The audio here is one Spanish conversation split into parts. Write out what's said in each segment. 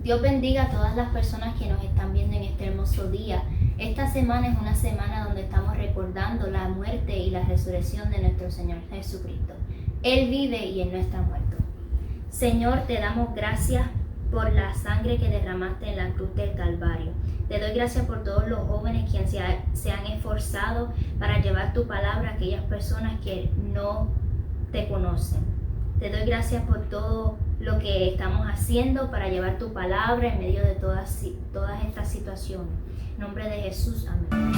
Dios bendiga a todas las personas que nos están viendo en este hermoso día. Esta semana es una semana donde estamos recordando la muerte y la resurrección de nuestro Señor Jesucristo. Él vive y Él no está muerto. Señor, te damos gracias por la sangre que derramaste en la cruz del Calvario. Te doy gracias por todos los jóvenes que se han esforzado para llevar tu palabra a aquellas personas que no te conocen. Te doy gracias por todo lo que estamos haciendo para llevar tu palabra en medio de todas estas situaciones. En nombre de Jesús, amén.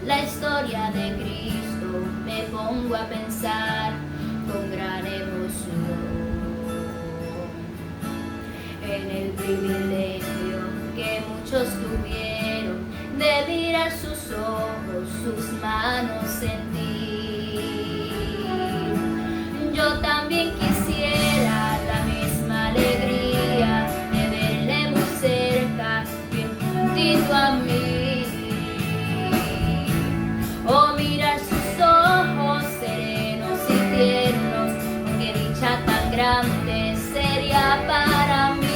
La historia de Cristo me pongo a pensar con gran emoción en el privilegio que muchos tuvieron de mirar sus ojos, sus manos, sentir. Yo también quisiera la misma alegría de verle muy cerca, bien juntito a mí. O mirar sus ojos serenos y tiernos, qué dicha tan grande sería para mí.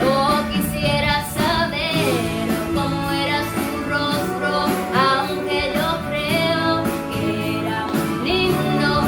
Oh, quisiera saber cómo era su rostro, aunque yo creo que era muy lindo.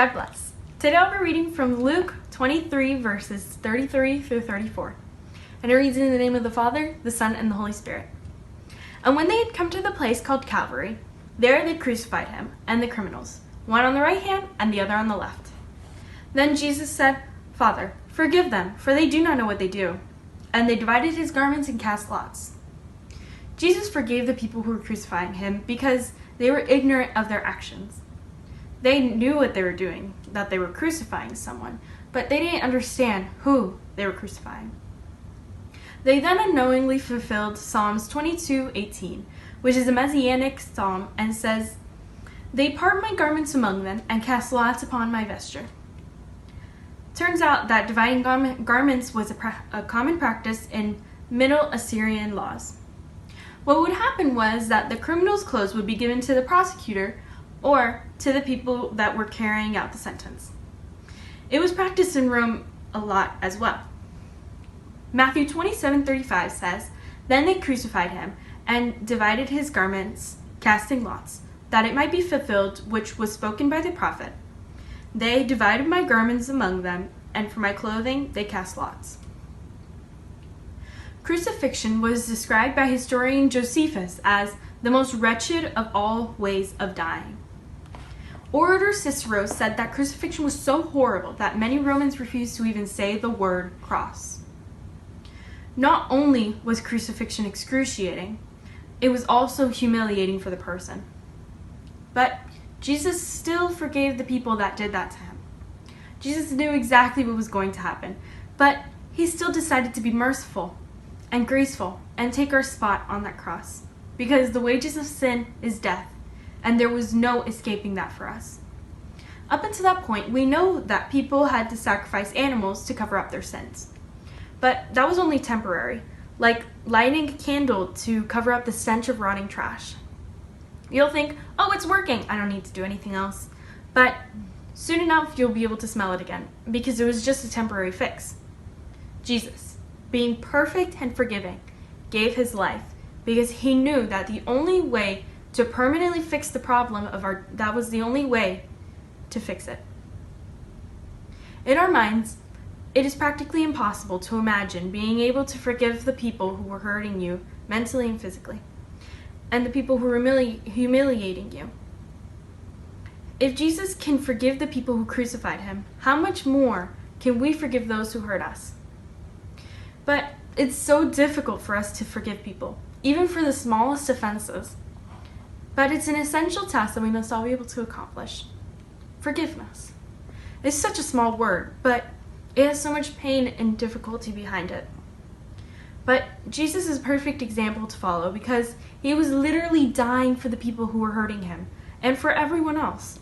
God bless. Today I'll be reading from Luke 23, verses 33 through 34. And it reads in the name of the Father, the Son, and the Holy Spirit. And when they had come to the place called Calvary, there they crucified him and the criminals, one on the right hand and the other on the left. Then Jesus said, Father, forgive them, for they do not know what they do. And they divided his garments and cast lots. Jesus forgave the people who were crucifying him because they were ignorant of their actions. They knew what they were doing, that they were crucifying someone, but they didn't understand who they were crucifying. They then unknowingly fulfilled Psalms 22:18, which is a messianic psalm and says, They part my garments among them and cast lots upon my vesture. Turns out that dividing garments was a common practice in Middle Assyrian laws. What would happen was that the criminal's clothes would be given to the prosecutor or to the people that were carrying out the sentence. It was practiced in Rome a lot as well. Matthew 27:35 says, Then they crucified him and divided his garments, casting lots, that it might be fulfilled which was spoken by the prophet. They divided my garments among them, and for my clothing they cast lots. Crucifixion was described by historian Josephus as the most wretched of all ways of dying. Orator Cicero said that crucifixion was so horrible that many Romans refused to even say the word cross. Not only was crucifixion excruciating, it was also humiliating for the person. But Jesus still forgave the people that did that to him. Jesus knew exactly what was going to happen, but he still decided to be merciful and graceful and take our spot on that cross, because the wages of sin is death, and there was no escaping that for us. Up until that point, we know that people had to sacrifice animals to cover up their sins. But that was only temporary, like lighting a candle to cover up the stench of rotting trash. You'll think, oh, it's working, I don't need to do anything else. But soon enough, you'll be able to smell it again, because it was just a temporary fix. Jesus, being perfect and forgiving, gave his life because he knew that the only way to permanently fix the problem that was the only way to fix it. In our minds, it is practically impossible to imagine being able to forgive the people who were hurting you mentally and physically, and the people who were humiliating you. If Jesus can forgive the people who crucified him, how much more can we forgive those who hurt us? But it's so difficult for us to forgive people, even for the smallest offenses. But it's an essential task that we must all be able to accomplish. Forgiveness. It's such a small word, but it has so much pain and difficulty behind it. But Jesus is a perfect example to follow because he was literally dying for the people who were hurting him and for everyone else.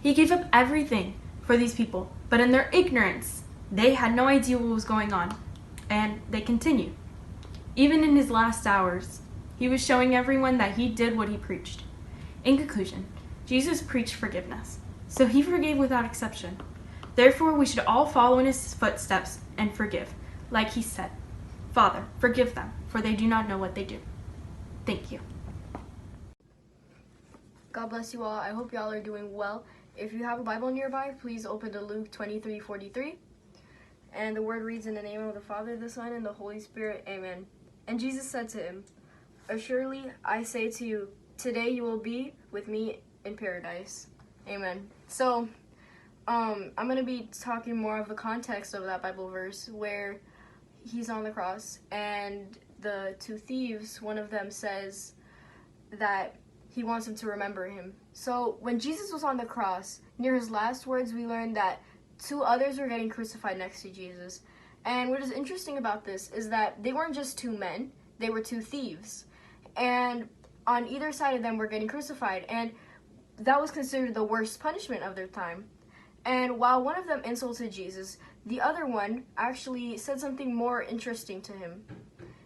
He gave up everything for these people, but in their ignorance, they had no idea what was going on, and they continued. Even in his last hours, he was showing everyone that he did what he preached. In conclusion, Jesus preached forgiveness, so he forgave without exception. Therefore, we should all follow in his footsteps and forgive, like he said, Father, forgive them, for they do not know what they do. Thank you. God bless you all. I hope y'all are doing well. If you have a Bible nearby, please open to Luke 23:43. And the word reads, in the name of the Father, the Son, and the Holy Spirit. Amen. And Jesus said to him, Assuredly, I say to you, today you will be with me in paradise. Amen. So, I'm going to be talking more of the context of that Bible verse where he's on the cross and the two thieves, one of them says that he wants them to remember him. So when Jesus was on the cross, near his last words, we learned that two others were getting crucified next to Jesus. And what is interesting about this is that they weren't just two men, they were two thieves. And on either side of them were getting crucified. And that was considered the worst punishment of their time. And while one of them insulted Jesus, the other one actually said something more interesting to him.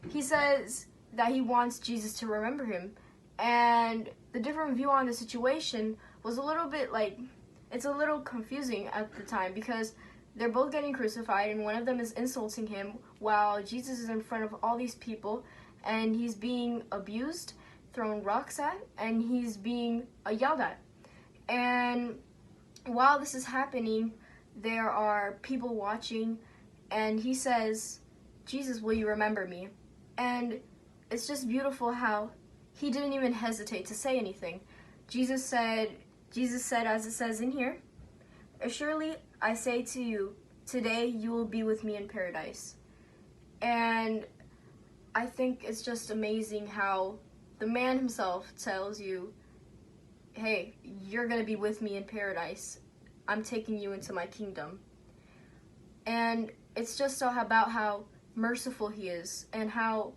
He says that he wants Jesus to remember him. And the different view on the situation was a little bit it's a little confusing at the time because they're both getting crucified and one of them is insulting him while Jesus is in front of all these people and he's being abused, thrown rocks at, and he's being yelled at. And while this is happening, there are people watching, and he says, Jesus, will you remember me? And it's just beautiful how he didn't even hesitate to say anything. Jesus said, as it says in here, surely I say to you, today you will be with me in paradise. And I think it's just amazing how the man himself tells you, hey, you're going to be with me in paradise. I'm taking you into my kingdom. And it's just about how merciful he is and how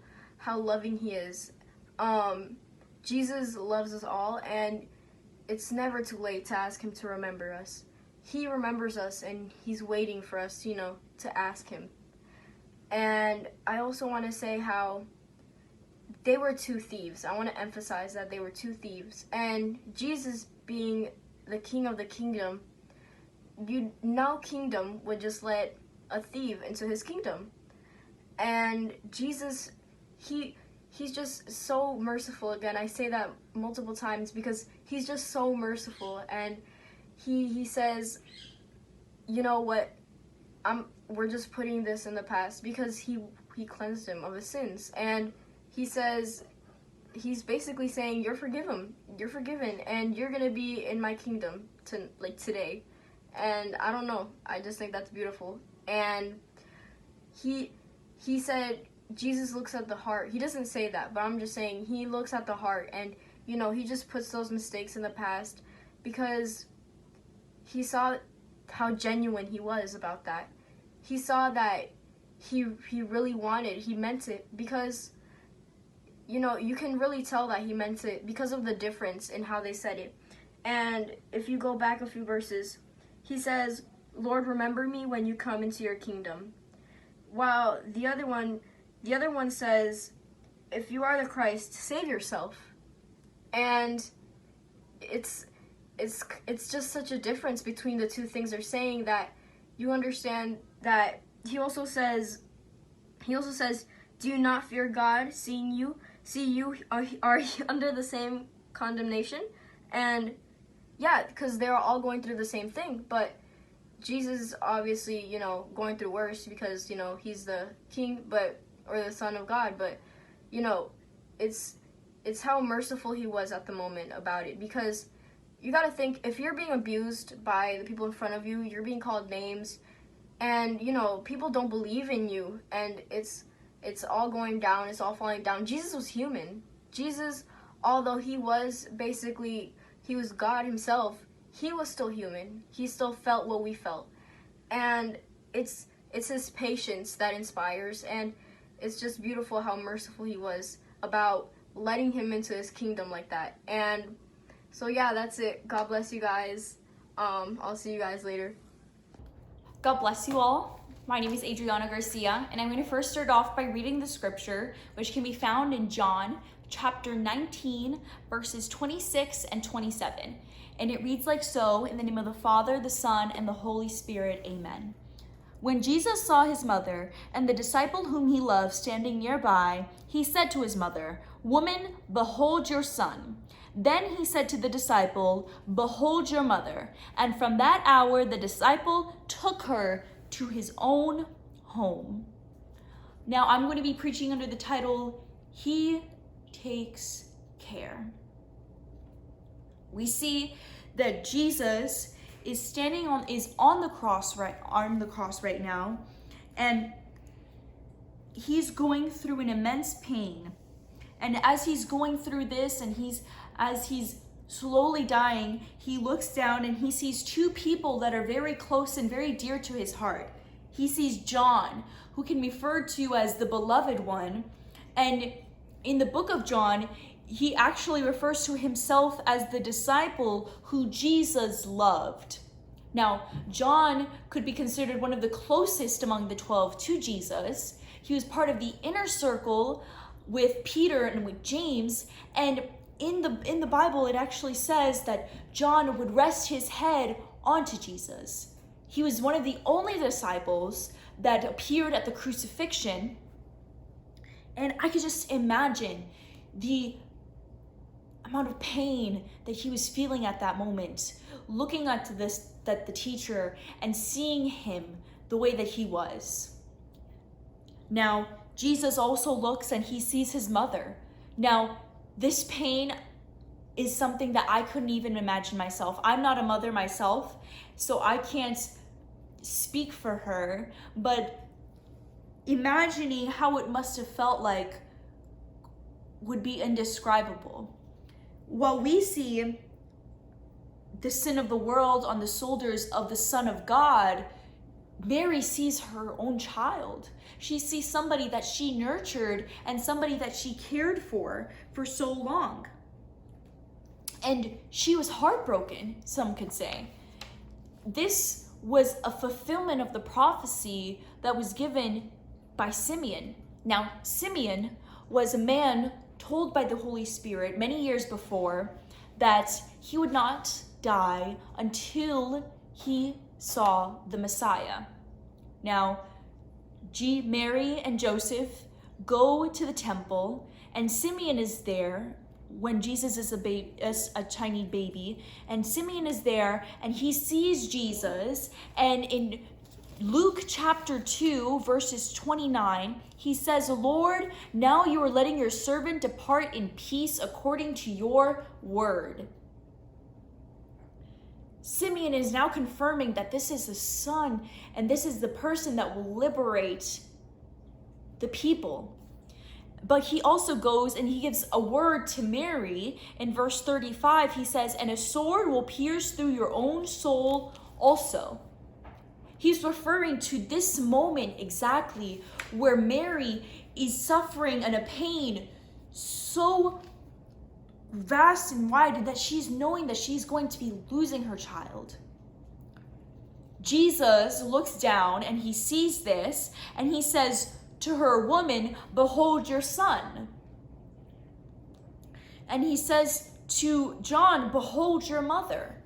loving he is. Jesus loves us all, and it's never too late to ask him to remember us. He remembers us, and he's waiting for us, to ask him. And I also want to say how they were two thieves. I want to emphasize that they were two thieves. And Jesus, being the king of the kingdom, no kingdom would just let a thief into his kingdom. And Jesus, he's just so merciful. Again, I say that multiple times because he's just so merciful. And he says, you know what, we're just putting this in the past, because he cleansed him of his sins. And he says, he's basically saying, you're forgiven, and you're gonna be in my kingdom today. And I don't know, I just think that's beautiful. And he said, Jesus looks at the heart. He doesn't say that, but I'm just saying he looks at the heart, and he just puts those mistakes in the past because he saw how genuine he was about that. He saw that he really he meant it, because you can really tell that he meant it because of the difference in how they said it. And if you go back a few verses, he says, Lord, remember me when you come into your kingdom. While the other one says, if you are the Christ, save yourself. And it's just such a difference between the two things they're saying, that you understand that he also says, do you not fear God, seeing you are under the same condemnation? And yeah, because they're all going through the same thing, but Jesus obviously, going through worse because, he's the king, or the son of God, but, it's how merciful he was at the moment about it. Because you gotta think, if you're being abused by the people in front of you, you're being called names, and, people don't believe in you, and it's all going down, it's all falling down. Jesus was human. Jesus, although he was God himself, he was still human. He still felt what we felt. And it's his patience that inspires, and it's just beautiful how merciful he was about letting him into his kingdom like that. And so yeah, that's it. God bless you guys. I'll see you guys later. God bless you all. My name is Adriana Garcia, and I'm going to first start off by reading the scripture, which can be found in John chapter 19, verses 26 and 27. And it reads like so: in the name of the Father, the Son, and the Holy Spirit, amen. When Jesus saw his mother and the disciple whom he loved standing nearby, he said to his mother, Woman, behold your son. Then he said to the disciple, Behold your mother. And from that hour the disciple took her to his own home. Now I'm going to be preaching under the title, He Takes Care. We see that Jesus is on the cross right now, and he's going through an immense pain. And as he's going through this, and as he's slowly dying, he looks down and he sees two people that are very close and very dear to his heart. He sees John, who can be referred to as the beloved one. And in the book of John, he actually refers to himself as the disciple who Jesus loved. Now, John could be considered one of the closest among the 12 to Jesus. He was part of the inner circle with Peter and with James, and in the Bible it actually says that John would rest his head onto Jesus. He was one of the only disciples that appeared at the crucifixion, and I could just imagine the amount of pain that he was feeling at that moment, looking at this that the teacher and seeing him the way that he was. Now, Jesus also looks and he sees his mother. Now, this pain is something that I couldn't even imagine myself. I'm not a mother myself, so I can't speak for her, but imagining how it must have felt like would be indescribable. While we see the sin of the world on the shoulders of the Son of God, Mary sees her own child. She sees somebody that she nurtured and somebody that she cared for so long. And she was heartbroken, some could say. This was a fulfillment of the prophecy that was given by Simeon. Now, Simeon was a man told by the Holy Spirit many years before that he would not die until he saw the Messiah. Now, Mary and Joseph go to the temple, and Simeon is there when Jesus is a tiny baby, and Simeon is there, and he sees Jesus, and in Luke chapter 2, verses 29, he says, "Lord, now you are letting your servant depart in peace according to your word." Simeon is now confirming that this is the son and this is the person that will liberate the people. But he also goes and he gives a word to Mary. In verse 35, he says, "And a sword will pierce through your own soul also." He's referring to this moment exactly where Mary is suffering and a pain so vast and wide that she's knowing that she's going to be losing her child. Jesus looks down and he sees this and he says to her, "Woman, behold your son." And he says to John, "Behold your mother."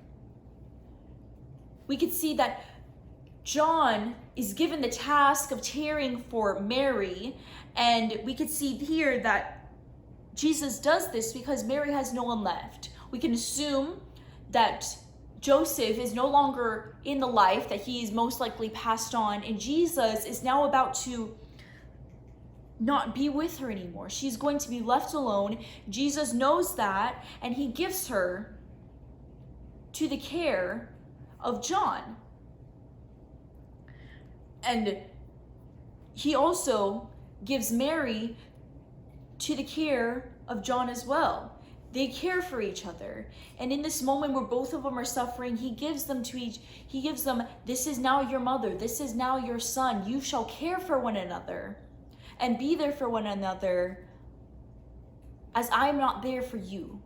We could see that John is given the task of caring for Mary, and we could see here that Jesus does this because Mary has no one left. We can assume that Joseph is no longer in the life, that he is most likely passed on, and Jesus is now about to not be with her anymore. She's going to be left alone. Jesus knows that, and he gives her to the care of John. And he also gives Mary to the care of John as well. They care for each other. And in this moment where both of them are suffering, he gives them, "This is now your mother. This is now your son. You shall care for one another and be there for one another as I am not there for you."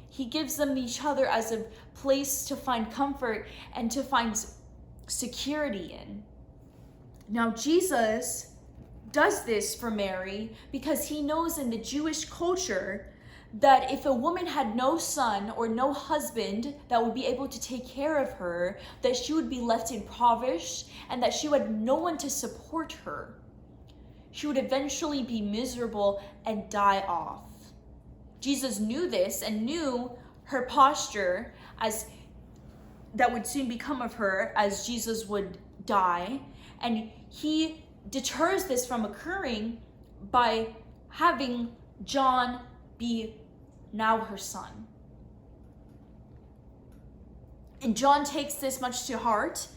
He gives them each other as a place to find comfort and to find security in. Now, Jesus does this for Mary because he knows in the Jewish culture that if a woman had no son or no husband that would be able to take care of her, that she would be left impoverished and that she had no one to support her. She would eventually be miserable and die off. Jesus knew this and knew her posture as that would soon become of her as Jesus would die, and he deters this from occurring by having John be now her son. And John takes this much to heart,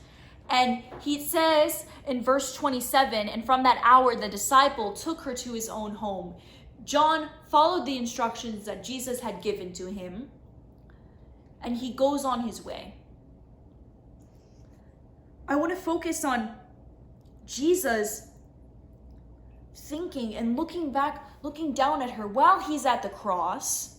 and he says in verse 27, "And from that hour the disciple took her to his own home." John followed the instructions that Jesus had given to him, and he goes on his way. I want to focus on Jesus thinking and looking down at her while he's at the cross,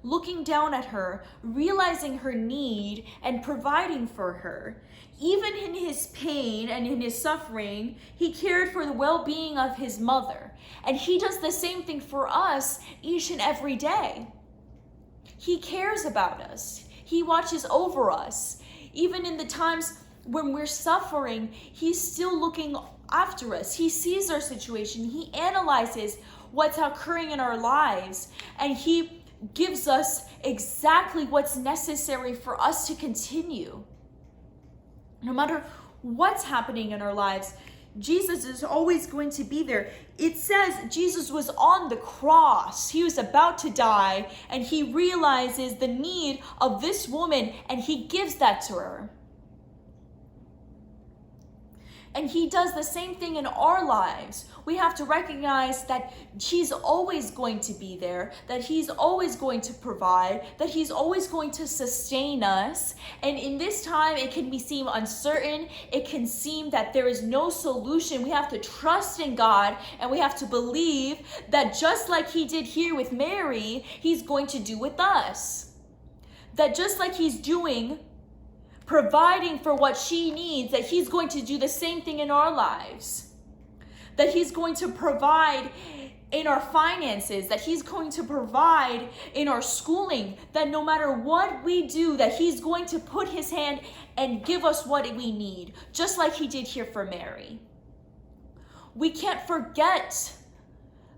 looking down at her, realizing her need and providing for her. Even in his pain and in his suffering, he cared for the well-being of his mother. And he does the same thing for us each and every day. He cares about us. He watches over us. Even in the times when we're suffering, he's still looking after us. He sees our situation. He analyzes what's occurring in our lives, and he gives us exactly what's necessary for us to continue. No matter what's happening in our lives, Jesus is always going to be there. It says Jesus was on the cross. He was about to die, and he realizes the need of this woman, and he gives that to her. And he does the same thing in our lives. We have to recognize that he's always going to be there, that he's always going to provide, that he's always going to sustain us. And in this time, it can seem uncertain. It can seem that there is no solution. We have to trust in God, and we have to believe that just like he did here with Mary, he's going to do with us. That just like he's providing for what she needs, that he's going to do the same thing in our lives. That he's going to provide in our finances, that he's going to provide in our schooling, that no matter what we do, that he's going to put his hand and give us what we need, just like he did here for Mary. We can't forget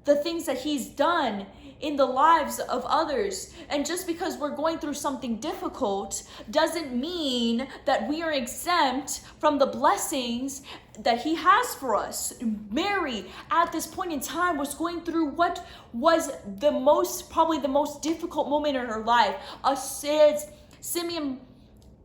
the things that he's done in the lives of others. And just because we're going through something difficult doesn't mean that we are exempt from the blessings that he has for us. Mary, at this point in time, was going through what was probably the most difficult moment in her life. Simeon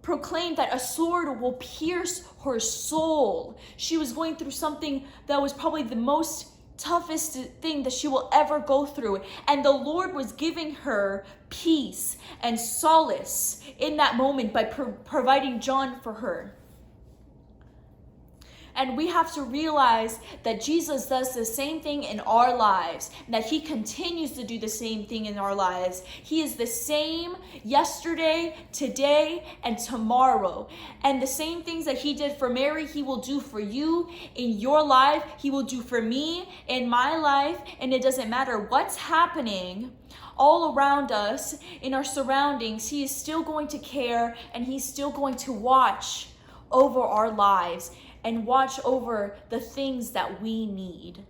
proclaimed that a sword will pierce her soul. She was going through something that was probably the most toughest thing that she will ever go through, and the Lord was giving her peace and solace in that moment by providing John for her. And we have to realize that Jesus does the same thing in our lives, and that he continues to do the same thing in our lives. He is the same yesterday, today, and tomorrow. And the same things that he did for Mary, he will do for you in your life. He will do for me in my life. And it doesn't matter what's happening all around us, in our surroundings, he is still going to care, and he's still going to watch over our lives and watch over the things that we need.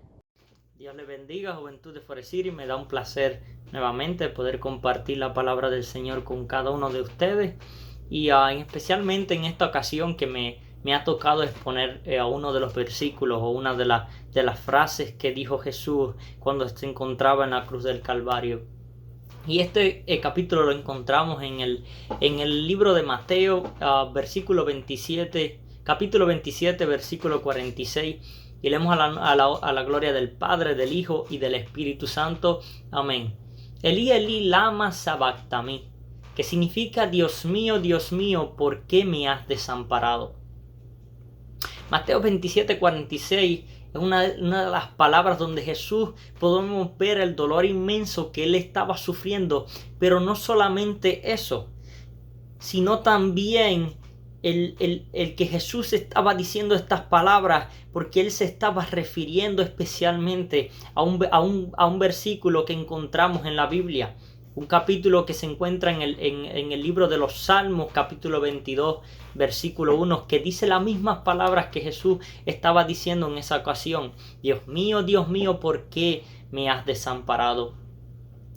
Dios le bendiga, Juventud de Foresiri. Me da un placer nuevamente poder compartir la palabra del Señor con cada uno de ustedes, y especialmente en esta ocasión que me ha tocado exponer a uno de los versículos o una de las frases que dijo Jesús cuando se encontraba en la cruz del Calvario. Y este capítulo lo encontramos en el libro de Mateo, capítulo 27, versículo 46, y leemos a la gloria del Padre, del Hijo y del Espíritu Santo. Amén. Elí, Elí, lama sabactami, que significa Dios mío, ¿por qué me has desamparado? Mateo 27, 46 es una de las palabras donde Jesús podemos ver el dolor inmenso que él estaba sufriendo, pero no solamente eso, sino también el que Jesús estaba diciendo estas palabras porque él se estaba refiriendo especialmente a un versículo que encontramos en la Biblia, un capítulo que se encuentra en el libro de los Salmos, capítulo 22, versículo 1, que dice las mismas palabras que Jesús estaba diciendo en esa ocasión. Dios mío, ¿por qué me has desamparado?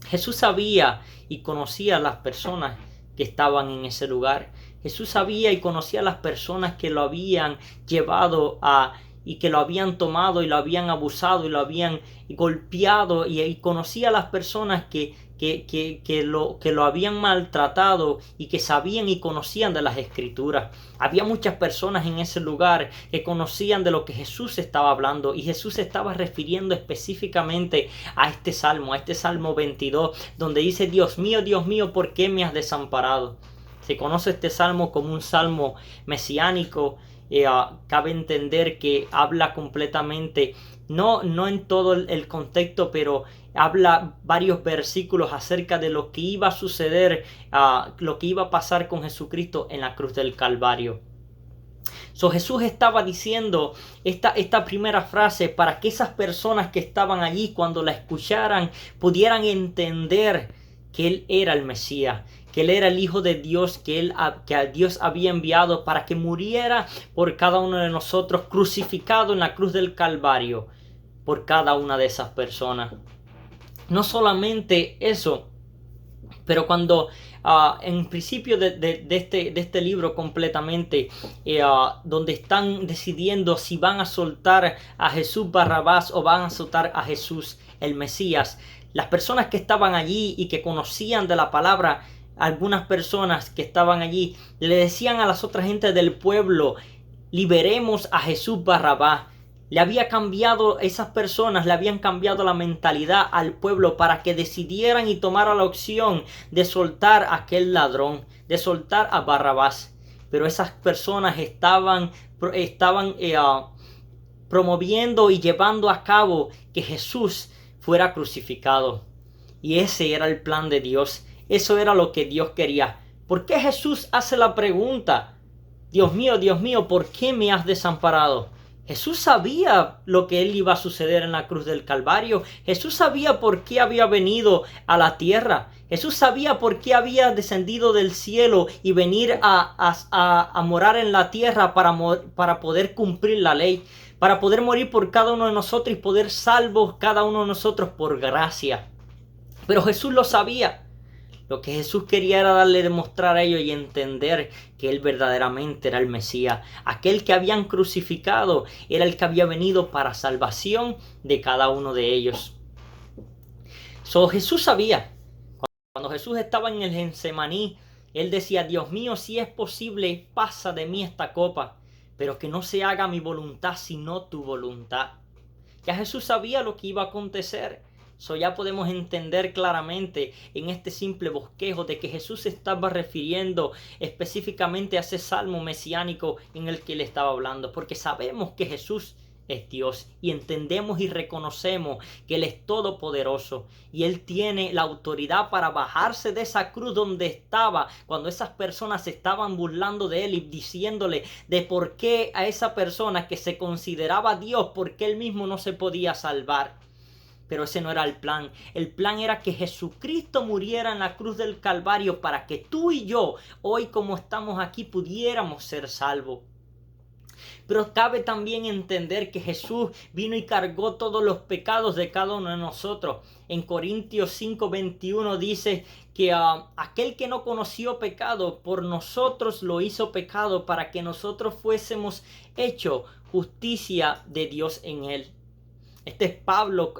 Jesús sabía y conocía a las personas que estaban en ese lugar. Jesús sabía y conocía a las personas que lo habían llevado y que lo habían tomado y lo habían abusado y lo habían golpeado, y conocía a las personas que lo habían maltratado y que sabían y conocían de las Escrituras. Había muchas personas en ese lugar que conocían de lo que Jesús estaba hablando, y Jesús se estaba refiriendo específicamente a este Salmo 22, donde dice: Dios mío, ¿por qué me has desamparado? Se conoce este salmo como un salmo mesiánico. Cabe entender que habla completamente, no en todo el contexto, pero habla varios versículos acerca de lo que iba a suceder, lo que iba a pasar con Jesucristo en la cruz del Calvario. Jesús estaba diciendo esta primera frase para que esas personas que estaban allí, cuando la escucharan, pudieran entender que Él era el Mesías, que Él era el Hijo de Dios, que Dios había enviado para que muriera por cada uno de nosotros, crucificado en la cruz del Calvario por cada una de esas personas. No solamente eso, Pero cuando en principio de este libro completamente, donde están decidiendo si van a soltar a Jesús Barrabás o van a soltar a Jesús el Mesías, las personas que estaban allí y que conocían de la palabra, algunas personas que estaban allí le decían a las otras gentes del pueblo: liberemos a Jesús Barrabás. Le había cambiado, esas personas le habían cambiado la mentalidad al pueblo para que decidieran y tomaran la opción de soltar a aquel ladrón, de soltar a Barrabás. Pero esas personas estaban promoviendo y llevando a cabo que Jesús fuera crucificado. Y ese era el plan de Dios. Eso era lo que Dios quería. ¿Por qué Jesús hace la pregunta: Dios mío, ¿por qué me has desamparado? Jesús sabía lo que él iba a suceder en la cruz del Calvario. Jesús sabía por qué había venido a la tierra. Jesús sabía por qué había descendido del cielo y venir a morar en la tierra para poder cumplir la ley, para poder morir por cada uno de nosotros y poder salvos cada uno de nosotros por gracia. Pero Jesús lo sabía. Lo que Jesús quería era darle, demostrar a ellos y entender que él verdaderamente era el Mesías. Aquel que habían crucificado era el que había venido para salvación de cada uno de ellos. Jesús sabía. Cuando Jesús estaba en el Getsemaní, él decía: Dios mío, si es posible, pasa de mí esta copa, pero que no se haga mi voluntad sino tu voluntad. Ya Jesús sabía lo que iba a acontecer. Ya podemos entender claramente en este simple bosquejo de que Jesús se estaba refiriendo específicamente a ese salmo mesiánico en el que él estaba hablando, porque sabemos que Jesús es Dios y entendemos y reconocemos que él es todopoderoso y él tiene la autoridad para bajarse de esa cruz donde estaba cuando esas personas se estaban burlando de él y diciéndole de por qué a esa persona que se consideraba Dios, porque él mismo no se podía salvar. Pero ese no era el plan. El plan era que Jesucristo muriera en la cruz del Calvario para que tú y yo, hoy como estamos aquí, pudiéramos ser salvos. Pero cabe también entender que Jesús vino y cargó todos los pecados de cada uno de nosotros. En Corintios 5:21 dice que aquel que no conoció pecado, por nosotros lo hizo pecado para que nosotros fuésemos hecho justicia de Dios en él. Este es Pablo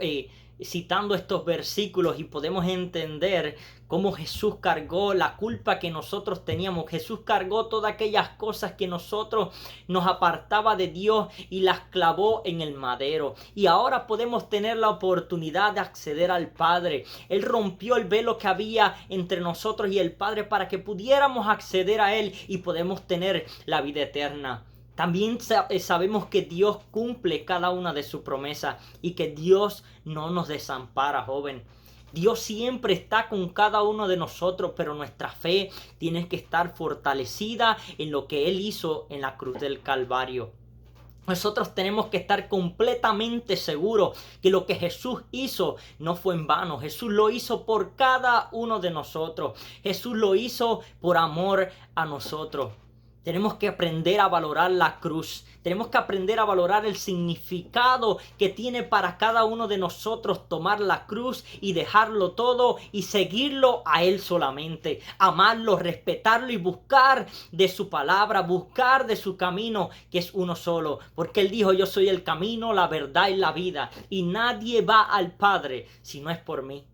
citando estos versículos y podemos entender cómo Jesús cargó la culpa que nosotros teníamos. Jesús cargó todas aquellas cosas que nosotros nos apartaba de Dios y las clavó en el madero. Y ahora podemos tener la oportunidad de acceder al Padre. Él rompió el velo que había entre nosotros y el Padre para que pudiéramos acceder a Él y podemos tener la vida eterna. También sabemos que Dios cumple cada una de sus promesas y que Dios no nos desampara, joven. Dios siempre está con cada uno de nosotros, pero nuestra fe tiene que estar fortalecida en lo que Él hizo en la cruz del Calvario. Nosotros tenemos que estar completamente seguros que lo que Jesús hizo no fue en vano. Jesús lo hizo por cada uno de nosotros. Jesús lo hizo por amor a nosotros. Tenemos que aprender a valorar la cruz. Tenemos que aprender a valorar el significado que tiene para cada uno de nosotros tomar la cruz y dejarlo todo y seguirlo a Él solamente. Amarlo, respetarlo y buscar de su palabra, buscar de su camino, que es uno solo. Porque Él dijo: yo soy el camino, la verdad y la vida. Y nadie va al Padre si no es por mí.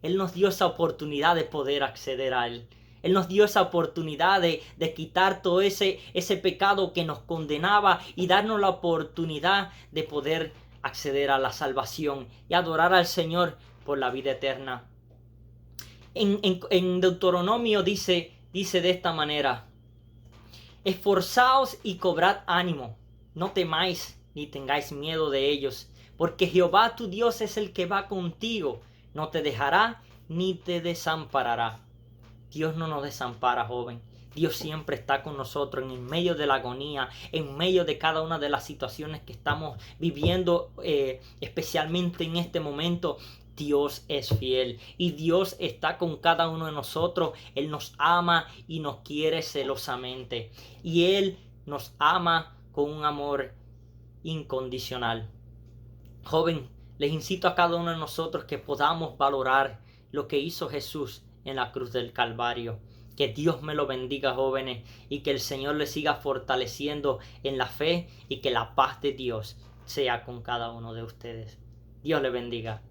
Él nos dio esa oportunidad de poder acceder a Él. Él nos dio esa oportunidad de quitar todo ese pecado que nos condenaba y darnos la oportunidad de poder acceder a la salvación y adorar al Señor por la vida eterna. En Deuteronomio dice de esta manera: esforzaos y cobrad ánimo, no temáis ni tengáis miedo de ellos, porque Jehová tu Dios es el que va contigo, no te dejará ni te desamparará. Dios no nos desampara, joven. Dios siempre está con nosotros en medio de la agonía, en medio de cada una de las situaciones que estamos viviendo, especialmente en este momento. Dios es fiel y Dios está con cada uno de nosotros. Él nos ama y nos quiere celosamente. Y Él nos ama con un amor incondicional. Joven, les incito a cada uno de nosotros que podamos valorar lo que hizo Jesús en la cruz del Calvario. Que Dios me lo bendiga, jóvenes, y que el Señor les siga fortaleciendo en la fe y que la paz de Dios sea con cada uno de ustedes. Dios les bendiga.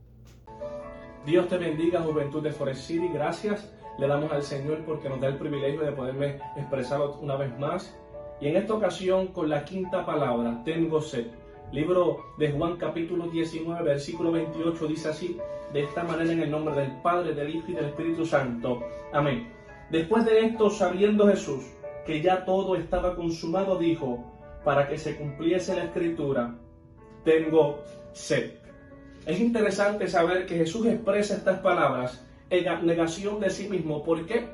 Dios te bendiga, Juventud de Forest City. Gracias le damos al Señor porque nos da el privilegio de poderme expresar una vez más. Y en esta ocasión con la quinta palabra, tengo sed. Libro de Juan capítulo 19, versículo 28 dice así, de esta manera en el nombre del Padre, del Hijo y del Espíritu Santo. Amén. Después de esto, sabiendo Jesús que ya todo estaba consumado, dijo, para que se cumpliese la Escritura, tengo sed. Es interesante saber que Jesús expresa estas palabras en negación de sí mismo. ¿Por qué?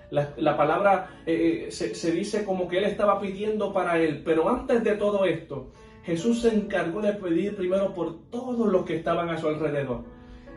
La palabra se dice como que Él estaba pidiendo para Él, pero antes de todo esto, Jesús se encargó de pedir primero por todos los que estaban a su alrededor.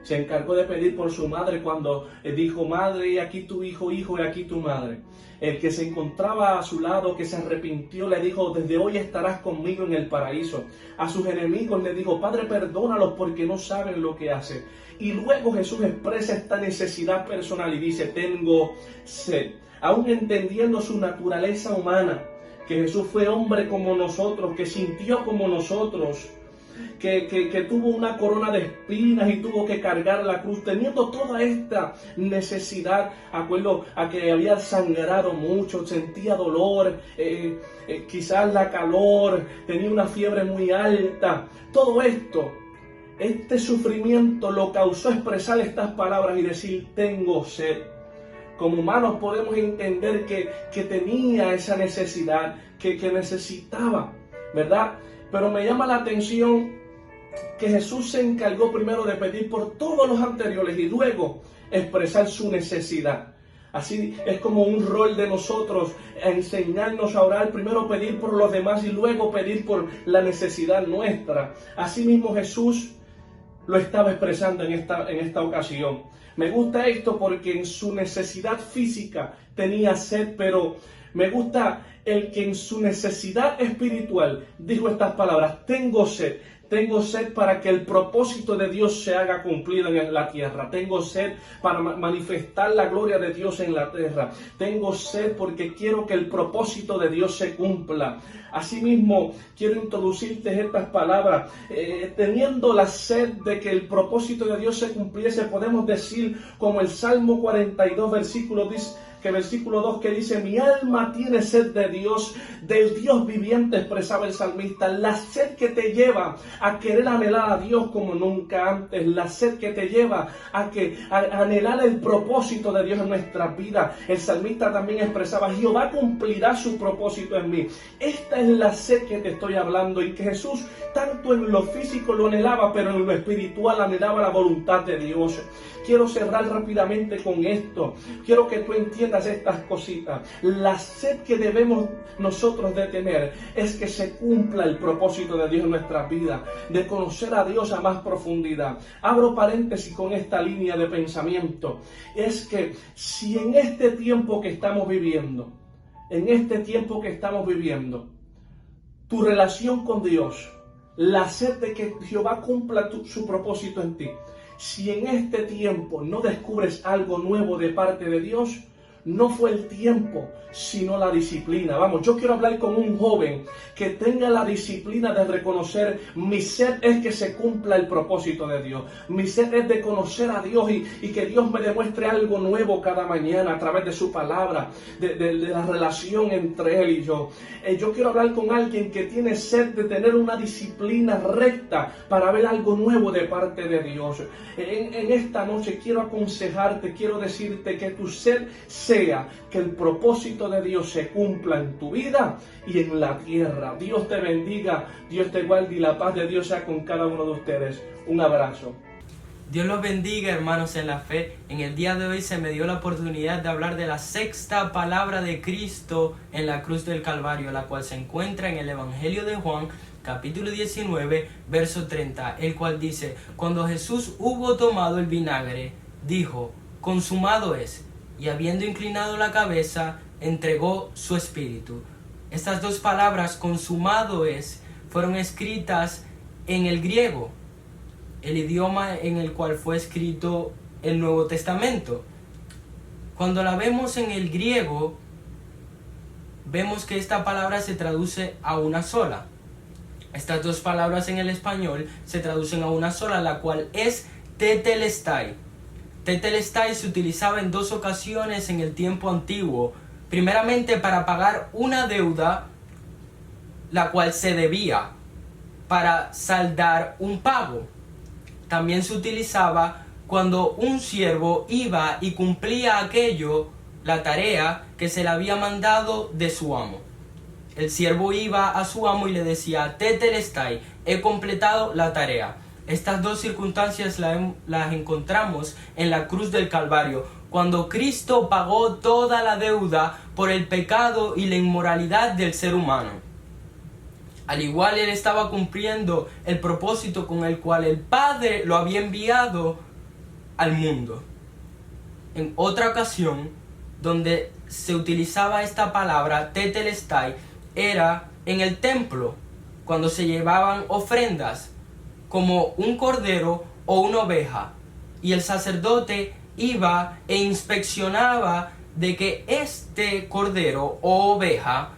Se encargó de pedir por su madre cuando dijo, madre, y aquí tu hijo, hijo, y aquí tu madre. El que se encontraba a su lado, que se arrepintió, le dijo, desde hoy estarás conmigo en el paraíso. A sus enemigos le dijo, Padre, perdónalos porque no saben lo que hacen. Y luego Jesús expresa esta necesidad personal y dice, tengo sed. Aún entendiendo su naturaleza humana, que Jesús fue hombre como nosotros, que sintió como nosotros, que tuvo una corona de espinas y tuvo que cargar la cruz, teniendo toda esta necesidad, acuerdo a que había sangrado mucho, sentía dolor, quizás la calor, tenía una fiebre muy alta, todo esto, este sufrimiento lo causó expresar estas palabras y decir, tengo sed. Como humanos podemos entender que tenía esa necesidad, que necesitaba, ¿verdad? Pero me llama la atención que Jesús se encargó primero de pedir por todos los anteriores y luego expresar su necesidad. Así es como un rol de nosotros, enseñarnos a orar, primero pedir por los demás y luego pedir por la necesidad nuestra. Asimismo Jesús lo estaba expresando en esta ocasión. Me gusta esto porque en su necesidad física tenía sed, pero me gusta el que en su necesidad espiritual dijo estas palabras, tengo sed para que el propósito de Dios se haga cumplido en la tierra. Tengo sed para manifestar la gloria de Dios en la tierra. Tengo sed porque quiero que el propósito de Dios se cumpla. Asimismo, quiero introducirte estas palabras. Teniendo la sed de que el propósito de Dios se cumpliese, podemos decir como el Salmo 42, versículo 2, que dice, mi alma tiene sed de Dios, del Dios viviente, expresaba el salmista, la sed que te lleva a querer anhelar a Dios como nunca antes, la sed que te lleva a anhelar el propósito de Dios en nuestras vidas. El salmista también expresaba, Jehová cumplirá su propósito en mí. Esta es la sed que te estoy hablando y que Jesús tanto en lo físico lo anhelaba, pero en lo espiritual anhelaba la voluntad de Dios. Quiero cerrar rápidamente con esto. Quiero que tú entiendas estas cositas. La sed que debemos nosotros de tener es que se cumpla el propósito de Dios en nuestras vidas, de conocer a Dios a más profundidad. Abro paréntesis con esta línea de pensamiento. Es que si en este tiempo que estamos viviendo, tu relación con Dios, la sed de que Jehová cumpla su propósito en ti, si en este tiempo no descubres algo nuevo de parte de Dios, no fue el tiempo, sino la disciplina. Vamos, yo quiero hablar con un joven que tenga la disciplina de reconocer, mi sed es que se cumpla el propósito de Dios. Mi sed es de conocer a Dios y que Dios me demuestre algo nuevo cada mañana a través de su palabra, de la relación entre Él y yo. Yo quiero hablar con alguien que tiene sed de tener una disciplina recta para ver algo nuevo de parte de Dios. En esta noche quiero aconsejarte, quiero decirte que tu sed sea que el propósito de Dios se cumpla en tu vida y en la tierra. Dios te bendiga, Dios te guarde y la paz de Dios sea con cada uno de ustedes. Un abrazo. Dios los bendiga, hermanos en la fe. En el día de hoy se me dio la oportunidad de hablar de la sexta palabra de Cristo en la cruz del Calvario, la cual se encuentra en el Evangelio de Juan, capítulo 19, verso 30, el cual dice, cuando Jesús hubo tomado el vinagre, dijo, consumado es. Y habiendo inclinado la cabeza, entregó su espíritu. Estas dos palabras, consumado es, fueron escritas en el griego, el idioma en el cual fue escrito el Nuevo Testamento. Cuando la vemos en el griego, vemos que esta palabra se traduce a una sola. Estas dos palabras en el español se traducen a una sola, la cual es tetelestai. Tetelestai se utilizaba en dos ocasiones en el tiempo antiguo. Primeramente para pagar una deuda, la cual se debía, para saldar un pago. También se utilizaba cuando un siervo iba y cumplía aquello, la tarea que se le había mandado de su amo. El siervo iba a su amo y le decía, tetelestai, he completado la tarea. Estas dos circunstancias las encontramos en la cruz del Calvario, cuando Cristo pagó toda la deuda por el pecado y la inmoralidad del ser humano. Al igual, Él estaba cumpliendo el propósito con el cual el Padre lo había enviado al mundo. En otra ocasión, donde se utilizaba esta palabra, tetelestai, era en el templo, cuando se llevaban ofrendas, como un cordero o una oveja, y el sacerdote iba e inspeccionaba de que este cordero o oveja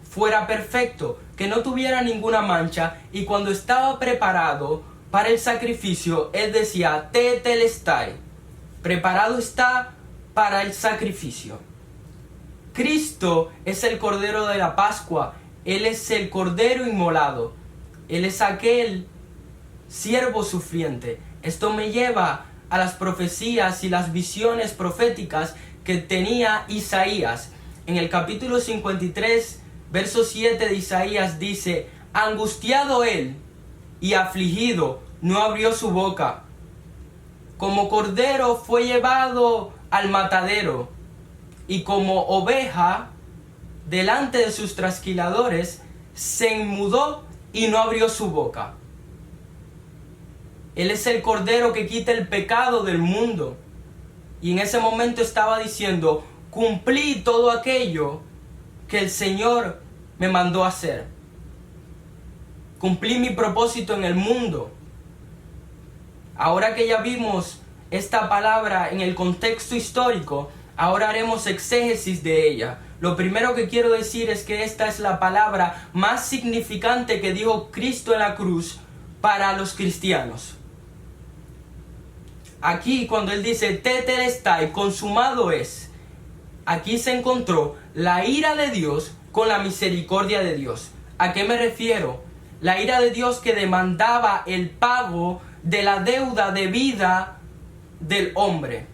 fuera perfecto, que no tuviera ninguna mancha, y cuando estaba preparado para el sacrificio, él decía, tetelestai, preparado está para el sacrificio. Cristo es el Cordero de la Pascua, Él es el Cordero inmolado, Él es aquel siervo sufriente. Esto me lleva a las profecías y las visiones proféticas que tenía Isaías. En el capítulo 53, verso 7 de Isaías dice, angustiado él y afligido, no abrió su boca. Como cordero fue llevado al matadero, y como oveja delante de sus trasquiladores, se enmudó y no abrió su boca. Él es el cordero que quita el pecado del mundo. Y en ese momento estaba diciendo, cumplí todo aquello que el Señor me mandó a hacer. Cumplí mi propósito en el mundo. Ahora que ya vimos esta palabra en el contexto histórico, ahora haremos exégesis de ella. Lo primero que quiero decir es que esta es la palabra más significante que dijo Cristo en la cruz para los cristianos. Aquí cuando Él dice, tetelestai, consumado es, aquí se encontró la ira de Dios con la misericordia de Dios. ¿A qué me refiero? La ira de Dios que demandaba el pago de la deuda debida del hombre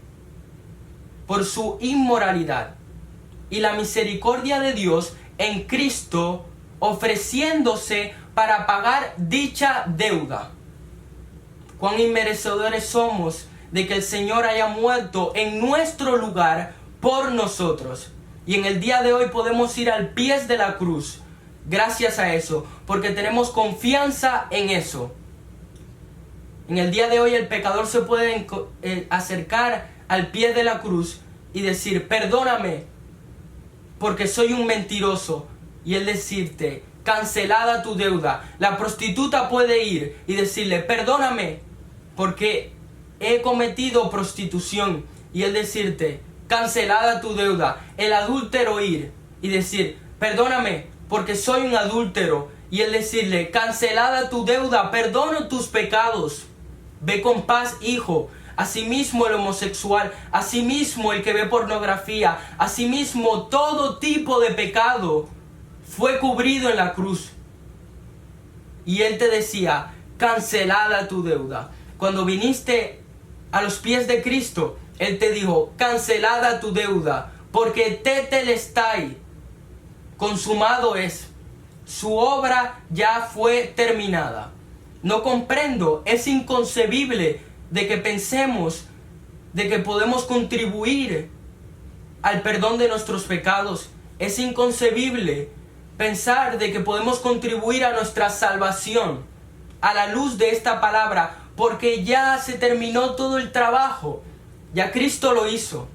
por su inmoralidad, y la misericordia de Dios en Cristo ofreciéndose para pagar dicha deuda. Cuán inmerecedores somos de que el Señor haya muerto en nuestro lugar por nosotros, y en el día de hoy podemos ir al pie de la cruz gracias a eso, porque tenemos confianza en eso. En el día de hoy el pecador se puede acercar al pie de la cruz y decir, perdóname porque soy un mentiroso, y Él decirte, cancelada tu deuda. La prostituta puede ir y decirle, perdóname porque he cometido prostitución, y Él decirte, cancelada tu deuda. El adúltero ir y decir, perdóname porque soy un adúltero, y Él decirle, cancelada tu deuda, perdono tus pecados, ve con paz, hijo. Asimismo el homosexual, asimismo el que ve pornografía, asimismo todo tipo de pecado fue cubrido en la cruz. Y Él te decía, cancelada tu deuda. Cuando viniste a los pies de Cristo, Él te dijo, cancelada tu deuda, porque tetelestai, consumado es. Su obra ya fue terminada. No comprendo, es inconcebible de que pensemos de que podemos contribuir al perdón de nuestros pecados. Es inconcebible pensar de que podemos contribuir a nuestra salvación a la luz de esta palabra, porque ya se terminó todo el trabajo. Ya Cristo lo hizo.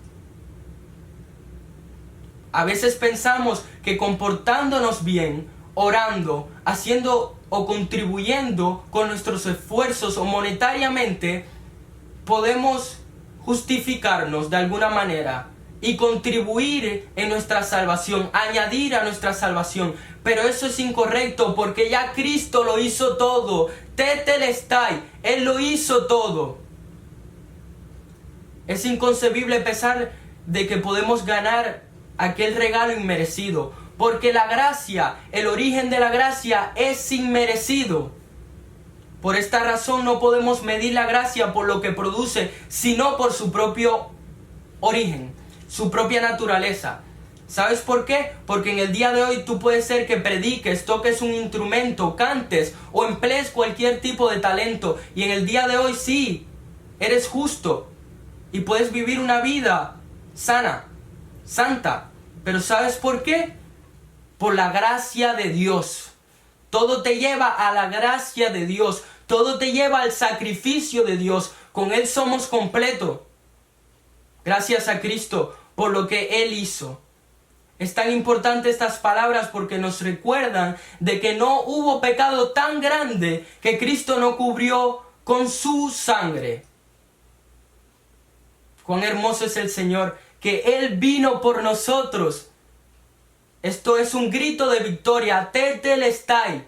A veces pensamos que comportándonos bien, orando, haciendo o contribuyendo con nuestros esfuerzos o monetariamente, podemos justificarnos de alguna manera y contribuir en nuestra salvación, añadir a nuestra salvación. Pero eso es incorrecto porque ya Cristo lo hizo todo. Tetelestai, Él lo hizo todo. Es inconcebible pensar de que podemos ganar aquel regalo inmerecido, porque la gracia, el origen de la gracia es inmerecido. Por esta razón no podemos medir la gracia por lo que produce, sino por su propio origen, su propia naturaleza. ¿Sabes por qué? Porque en el día de hoy tú puedes ser que prediques, toques un instrumento, cantes o emplees cualquier tipo de talento. Y en el día de hoy sí, eres justo y puedes vivir una vida sana, santa. Pero ¿sabes por qué? Por la gracia de Dios. Todo te lleva a la gracia de Dios. Todo te lleva al sacrificio de Dios. Con Él somos completos. Gracias a Cristo por lo que Él hizo. Es tan importante estas palabras porque nos recuerdan de que no hubo pecado tan grande que Cristo no cubrió con su sangre. Cuán hermoso es el Señor, que Él vino por nosotros. Esto es un grito de victoria. Tetelestai.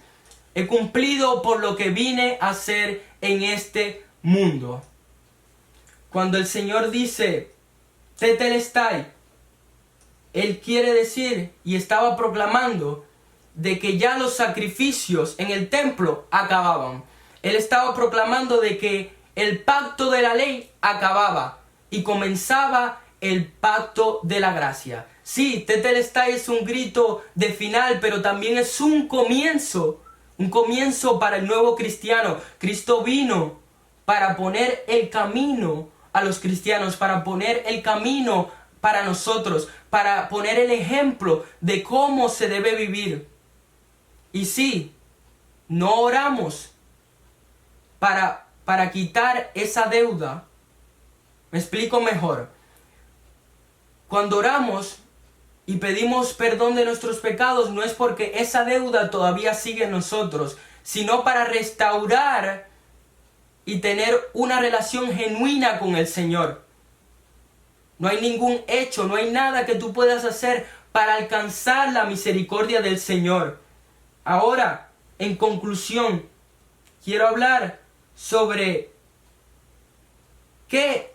He cumplido por lo que vine a hacer en este mundo. Cuando el Señor dice Tetelestai, Él quiere decir y estaba proclamando de que ya los sacrificios en el templo acababan. Él estaba proclamando de que el pacto de la ley acababa y comenzaba el pacto de la gracia. Sí, Tetelestai es un grito de final, pero también es un comienzo para el nuevo cristiano. Cristo vino para poner el camino a los cristianos, para poner el camino para nosotros, para poner el ejemplo de cómo se debe vivir. Y sí, no oramos para quitar esa deuda. Me explico mejor. Cuando oramos y pedimos perdón de nuestros pecados, no es porque esa deuda todavía sigue en nosotros, sino para restaurar y tener una relación genuina con el Señor. No hay ningún hecho, no hay nada que tú puedas hacer para alcanzar la misericordia del Señor. Ahora, en conclusión, quiero hablar sobre qué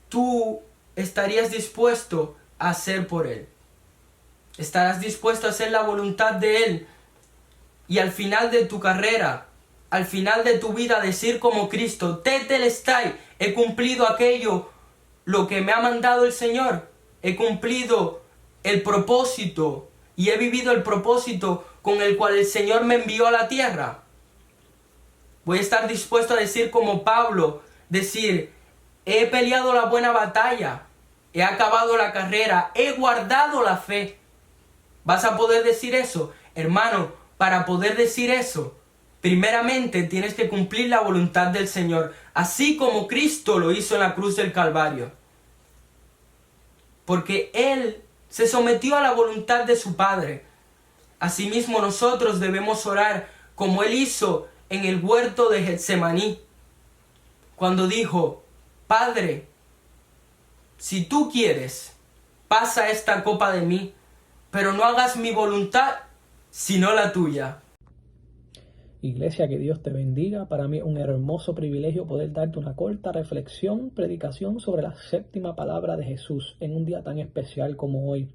tú estarías dispuesto a hacer por Él. ¿Estarás dispuesto a hacer la voluntad de Él? Y al final de tu carrera, al final de tu vida, decir como Cristo, Tetelestai, he cumplido aquello, lo que me ha mandado el Señor. He cumplido el propósito y he vivido el propósito con el cual el Señor me envió a la tierra. Voy a estar dispuesto a decir como Pablo, decir, he peleado la buena batalla, he acabado la carrera, he guardado la fe. ¿Vas a poder decir eso? Hermano, para poder decir eso, primeramente tienes que cumplir la voluntad del Señor, así como Cristo lo hizo en la cruz del Calvario. Porque Él se sometió a la voluntad de su Padre. Asimismo nosotros debemos orar como Él hizo en el huerto de Getsemaní, cuando dijo, Padre, si tú quieres, pasa esta copa de mí, pero no hagas mi voluntad, sino la tuya. Iglesia, que Dios te bendiga. Para mí es un hermoso privilegio poder darte una corta reflexión, predicación sobre la séptima palabra de Jesús en un día tan especial como hoy.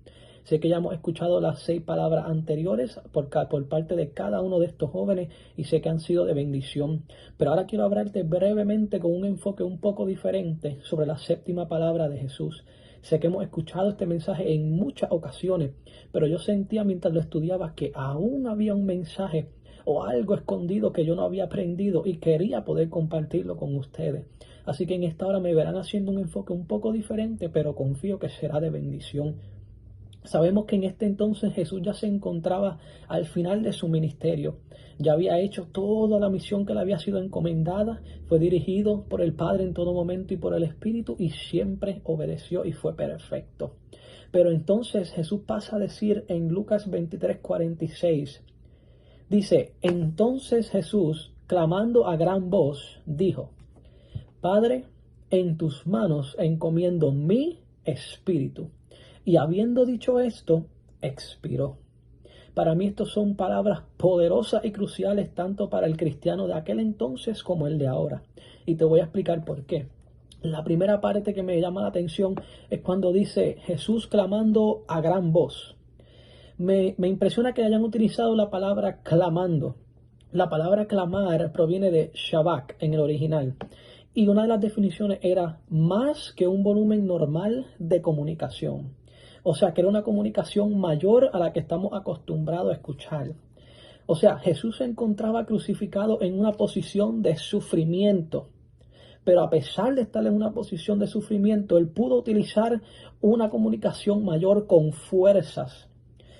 Sé que ya hemos escuchado las 6 palabras anteriores por parte de cada uno de estos jóvenes y sé que han sido de bendición. Pero ahora quiero hablarte brevemente con un enfoque un poco diferente sobre la séptima palabra de Jesús. Sé que hemos escuchado este mensaje en muchas ocasiones, pero yo sentía mientras lo estudiaba que aún había un mensaje o algo escondido que yo no había aprendido y quería poder compartirlo con ustedes. Así que en esta hora me verán haciendo un enfoque un poco diferente, pero confío que será de bendición. Sabemos que en este entonces Jesús ya se encontraba al final de su ministerio. Ya había hecho toda la misión que le había sido encomendada, fue dirigido por el Padre en todo momento y por el Espíritu y siempre obedeció y fue perfecto. Pero entonces Jesús pasa a decir en Lucas 23:46, dice, entonces Jesús, clamando a gran voz, dijo, Padre, en tus manos encomiendo mi espíritu. Y habiendo dicho esto, expiró. Para mí estas son palabras poderosas y cruciales tanto para el cristiano de aquel entonces como el de ahora. Y te voy a explicar por qué. La primera parte que me llama la atención es cuando dice Jesús clamando a gran voz. Me impresiona que hayan utilizado la palabra clamando. La palabra clamar proviene de shabak en el original. Y una de las definiciones era más que un volumen normal de comunicación. O sea, que era una comunicación mayor a la que estamos acostumbrados a escuchar. O sea, Jesús se encontraba crucificado en una posición de sufrimiento. Pero a pesar de estar en una posición de sufrimiento, él pudo utilizar una comunicación mayor con fuerzas.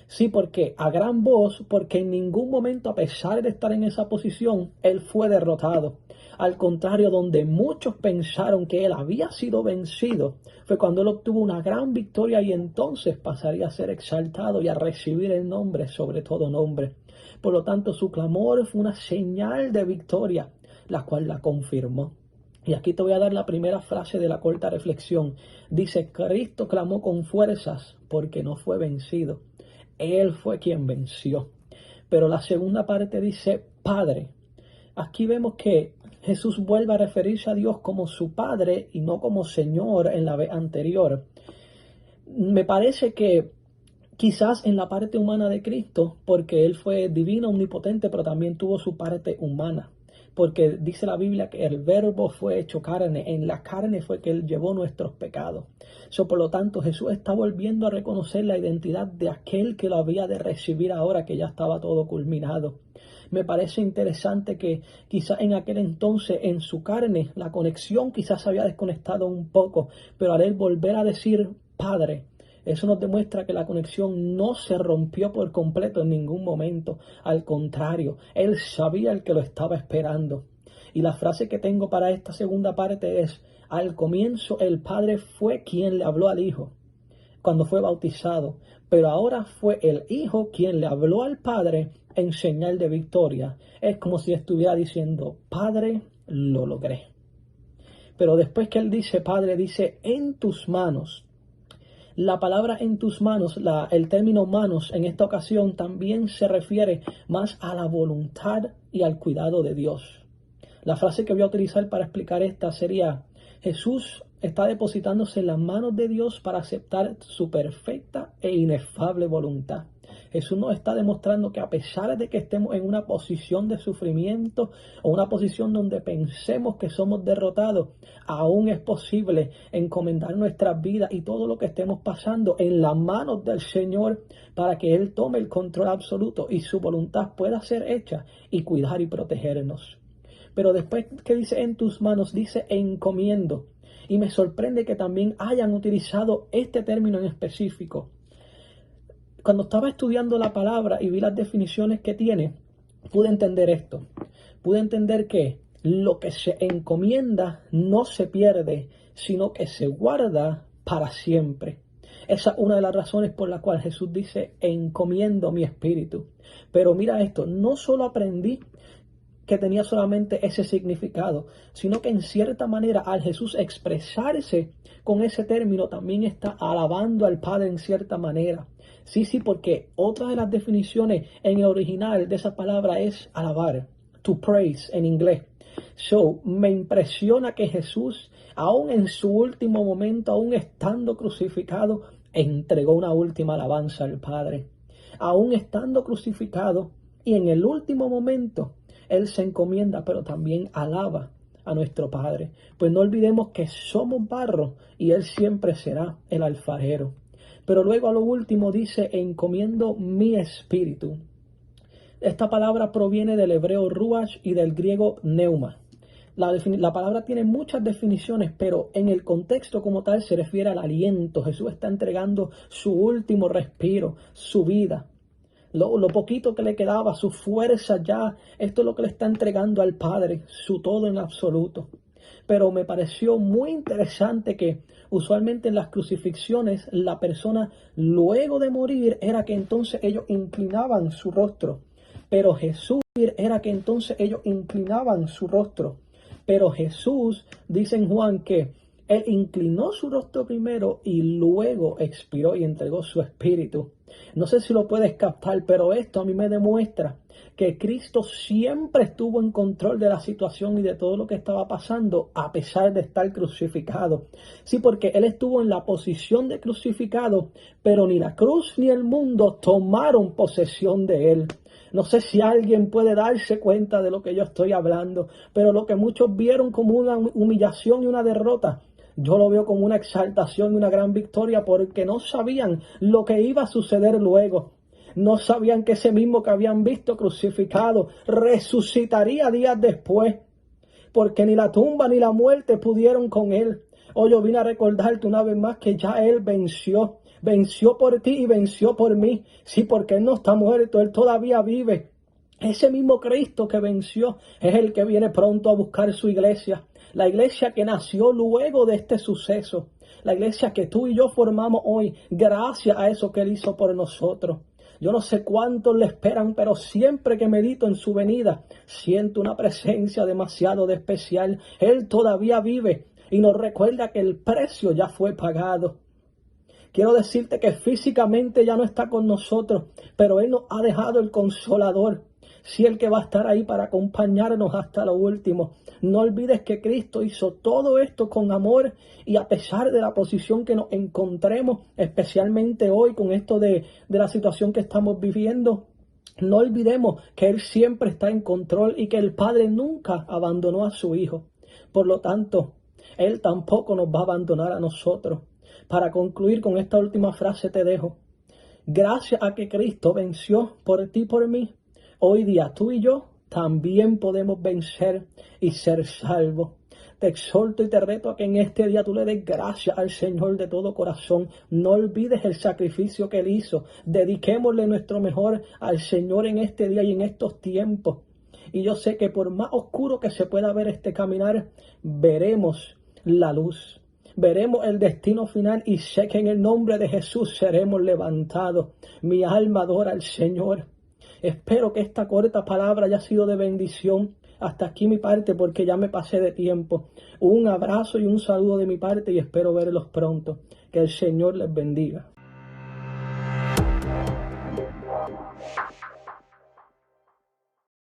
Sí, porque a gran voz, porque en ningún momento, a pesar de estar en esa posición, él fue derrotado. Al contrario, donde muchos pensaron que él había sido vencido, fue cuando él obtuvo una gran victoria y entonces pasaría a ser exaltado y a recibir el nombre sobre todo nombre. Por lo tanto, su clamor fue una señal de victoria, la cual la confirmó. Y aquí te voy a dar la primera frase de la corta reflexión. Dice, Cristo clamó con fuerzas porque no fue vencido. Él fue quien venció. Pero la segunda parte dice, Padre. Aquí vemos que Jesús vuelve a referirse a Dios como su Padre y no como Señor en la vez anterior. Me parece que quizás en la parte humana de Cristo, porque Él fue divino, omnipotente, pero también tuvo su parte humana. Porque dice la Biblia que el verbo fue hecho carne, en la carne fue que Él llevó nuestros pecados. Por lo tanto, Jesús está volviendo a reconocer la identidad de aquel que lo había de recibir ahora que ya estaba todo culminado. Me parece interesante que quizás en aquel entonces en su carne la conexión quizás se había desconectado un poco, pero al Él volver a decir Padre, eso nos demuestra que la conexión no se rompió por completo en ningún momento. Al contrario, Él sabía el que lo estaba esperando. Y la frase que tengo para esta segunda parte es, al comienzo el Padre fue quien le habló al Hijo cuando fue bautizado, pero ahora fue el Hijo quien le habló al Padre en señal de victoria. Es como si estuviera diciendo, Padre, lo logré. Pero después que Él dice, Padre, dice, en tus manos. La palabra en tus manos, el término manos en esta ocasión también se refiere más a la voluntad y al cuidado de Dios. La frase que voy a utilizar para explicar esta sería, Jesús está depositándose en las manos de Dios para aceptar su perfecta e inefable voluntad. Jesús nos está demostrando que a pesar de que estemos en una posición de sufrimiento o una posición donde pensemos que somos derrotados, aún es posible encomendar nuestras vidas y todo lo que estemos pasando en las manos del Señor para que Él tome el control absoluto y su voluntad pueda ser hecha y cuidar y protegernos. Pero después que dice en tus manos, dice encomiendo. Y me sorprende que también hayan utilizado este término en específico. Cuando estaba estudiando la palabra y vi las definiciones que tiene, pude entender esto. Pude entender que lo que se encomienda no se pierde, sino que se guarda para siempre. Esa es una de las razones por la cual Jesús dice, encomiendo mi espíritu. Pero mira esto, no solo aprendí que tenía solamente ese significado, sino que en cierta manera al Jesús expresarse con ese término también está alabando al Padre en cierta manera. Sí, porque otra de las definiciones en el original de esa palabra es alabar, to praise en inglés. Me impresiona que Jesús, aún en su último momento, aún estando crucificado, entregó una última alabanza al Padre. Aún estando crucificado y en el último momento, Él se encomienda, pero también alaba a nuestro Padre. Pues no olvidemos que somos barro y Él siempre será el alfarero. Pero luego a lo último dice, encomiendo mi espíritu. Esta palabra proviene del hebreo ruach y del griego neuma. La palabra tiene muchas definiciones, pero en el contexto como tal se refiere al aliento. Jesús está entregando su último respiro, su vida. Lo poquito que le quedaba, su fuerza ya, esto es lo que le está entregando al Padre, su todo en absoluto. Pero me pareció muy interesante que usualmente en las crucifixiones la persona luego de morir era que entonces ellos inclinaban su rostro. Pero Jesús era que entonces ellos inclinaban su rostro. Pero Jesús, dice en Juan, que Él inclinó su rostro primero y luego expiró y entregó su espíritu. No sé si lo puedes captar, pero esto a mí me demuestra que Cristo siempre estuvo en control de la situación y de todo lo que estaba pasando a pesar de estar crucificado. Sí, porque Él estuvo en la posición de crucificado, pero ni la cruz ni el mundo tomaron posesión de Él. No sé si alguien puede darse cuenta de lo que yo estoy hablando, pero lo que muchos vieron como una humillación y una derrota, yo lo veo como una exaltación y una gran victoria, porque no sabían lo que iba a suceder luego. No sabían que ese mismo que habían visto crucificado resucitaría días después, porque ni la tumba ni la muerte pudieron con Él. Hoy yo vine a recordarte una vez más que ya Él venció. Venció por ti y venció por mí. Sí, porque Él no está muerto, Él todavía vive. Ese mismo Cristo que venció es el que viene pronto a buscar su iglesia. La iglesia que nació luego de este suceso. La iglesia que tú y yo formamos hoy gracias a eso que Él hizo por nosotros. Yo no sé cuántos le esperan, pero siempre que medito en su venida, siento una presencia demasiado especial. Él todavía vive y nos recuerda que el precio ya fue pagado. Quiero decirte que físicamente ya no está con nosotros, pero Él nos ha dejado el Consolador. Sí, el que va a estar ahí para acompañarnos hasta lo último. No olvides que Cristo hizo todo esto con amor, y a pesar de la posición que nos encontremos, especialmente hoy con esto de la situación que estamos viviendo, no olvidemos que Él siempre está en control y que el Padre nunca abandonó a su Hijo. Por lo tanto, Él tampoco nos va a abandonar a nosotros. Para concluir con esta última frase te dejo. Gracias a que Cristo venció por ti y por mí, hoy día tú y yo también podemos vencer y ser salvos. Te exhorto y te reto a que en este día tú le des gracias al Señor de todo corazón. No olvides el sacrificio que Él hizo. Dediquémosle nuestro mejor al Señor en este día y en estos tiempos. Y yo sé que por más oscuro que se pueda ver este caminar, veremos la luz. Veremos el destino final y sé que en el nombre de Jesús seremos levantados. Mi alma adora al Señor. Espero que esta corta palabra haya sido de bendición. Hasta aquí mi parte, porque ya me pasé de tiempo. Un abrazo y un saludo de mi parte y espero verlos pronto. Que el Señor les bendiga.